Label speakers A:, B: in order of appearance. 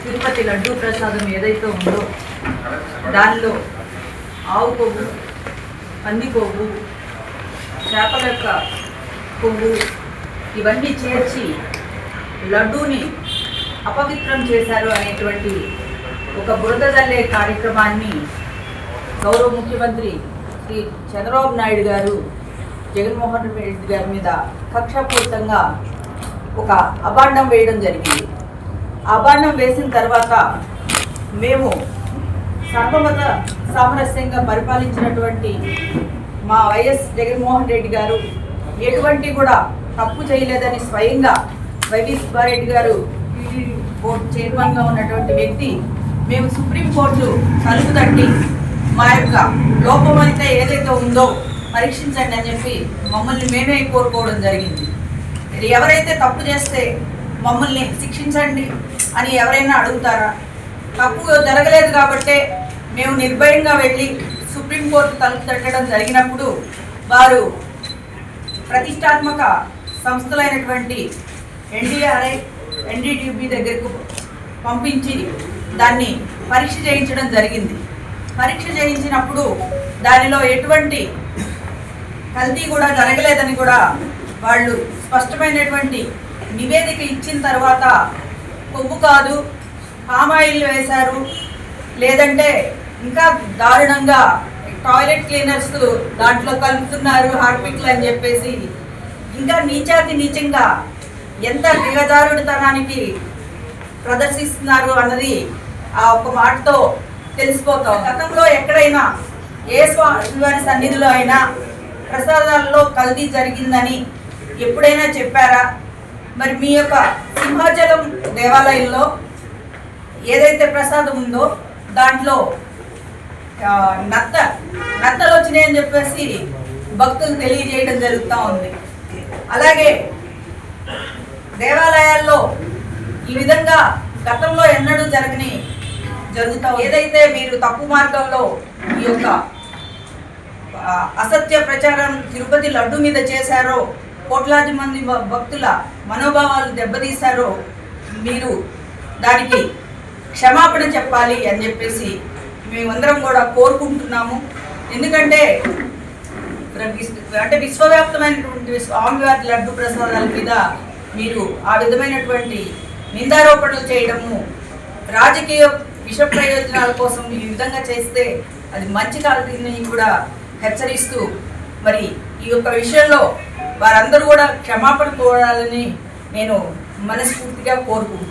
A: తిరుపతి లడ్డూ ప్రసాదం ఏదైతే ఉందో దానిలో ఆవు కొవ్వు, పంది కొవ్వు, చేపల యొక్క కొవ్వు ఇవన్నీ చేర్చి లడ్డూని అపవిత్రం చేశారు అనేటువంటి ఒక బురద జల్లే కార్యక్రమాన్ని గౌరవ ముఖ్యమంత్రి శ్రీ చంద్రబాబు నాయుడు గారు జగన్మోహన్ రెడ్డి గారి మీద కక్షపూరితంగా ఒక అభాండం వేయడం జరిగింది. అభాండం వేసిన తర్వాత మేము సర్వమత సామరస్యంగా పరిపాలించినటువంటి మా వైఎస్ జగన్మోహన్ రెడ్డి గారు ఎటువంటి కూడా తప్పు చేయలేదని స్వయంగా వైవి సుబ్బారెడ్డి గారు కోర్టు చైర్మన్గా ఉన్నటువంటి వ్యక్తి మేము సుప్రీంకోర్టు తలుపు తట్టి మా యొక్క లోపం అయితే ఏదైతే ఉందో పరీక్షించండి అని చెప్పి మమ్మల్ని మేమే కోరుకోవడం జరిగింది. ఎవరైతే తప్పు చేస్తే మమ్మల్ని శిక్షించండి అని ఎవరైనా అడుగుతారా? తప్పు జరగలేదు కాబట్టే మేము నిర్భయంగా వెళ్ళి సుప్రీంకోర్టు తలుపు తట్టడం జరిగినప్పుడు వారు ప్రతిష్టాత్మక సంస్థలైనటువంటి ఎన్డీఆర్ఐ, ఎన్డీటీబీ దగ్గరకు పంపించి దాన్ని పరీక్ష చేయించడం జరిగింది. పరీక్ష చేయించినప్పుడు దానిలో ఎటువంటి కల్తీ కూడా జరగలేదని కూడా వాళ్ళు స్పష్టమైనటువంటి నివేదిక ఇచ్చిన తర్వాత కొవ్వు కాదు పామాయిల్ వేశారు, లేదంటే ఇంకా దారుణంగా టాయిలెట్ క్లీనర్స్ దాంట్లో కలుపుతున్నారు హార్పిక్లు అని చెప్పేసి ఇంకా నీచాతి నీచంగా ఎంత దిగజారుడితనానికి ప్రదర్శిస్తున్నారు అన్నది ఆ ఒక్క మాటతో తెలిసిపోతాం. గతంలో ఎక్కడైనా ఏ స్వామి సన్నిధిలో అయినా ప్రసాదాలలో కల్తీ జరిగిందని ఎప్పుడైనా చెప్పారా? మరి మీ యొక్క సింహాచలం దేవాలయంలో ఏదైతే ప్రసాదం ఉందో దాంట్లో నత్తలు వచ్చినాయని చెప్పేసి భక్తులు తెలియజేయడం జరుగుతూ ఉంది. అలాగే దేవాలయాల్లో ఈ విధంగా గతంలో ఎన్నడూ జరుగుతా ఏదైతే మీరు తప్పు మార్గంలో ఈ యొక్క అసత్య ప్రచారం తిరుపతి లడ్డు మీద చేశారో, కోట్లాది మంది భక్తుల మనోభావాలు దెబ్బతీశారో మీరు దానికి క్షమాపణ చెప్పాలి అని చెప్పేసి మేమందరం కూడా కోరుకుంటున్నాము. ఎందుకంటే విశ్వవ్యాప్తమైనటువంటి స్వామివారి లడ్డు ప్రసాదాల మీద మీరు ఆ విధమైనటువంటి నిందారోపణలు చేయడము రాజకీయ విష ప్రయోజనాల కోసం ఈ విధంగా చేస్తే అది మంచి కాదని కూడా హెచ్చరిస్తూ మరి ఈ యొక్క విషయంలో వారందరూ కూడా క్షమాపణ కోరాలని నేను మనస్ఫూర్తిగా కోరుకుంటున్నాను.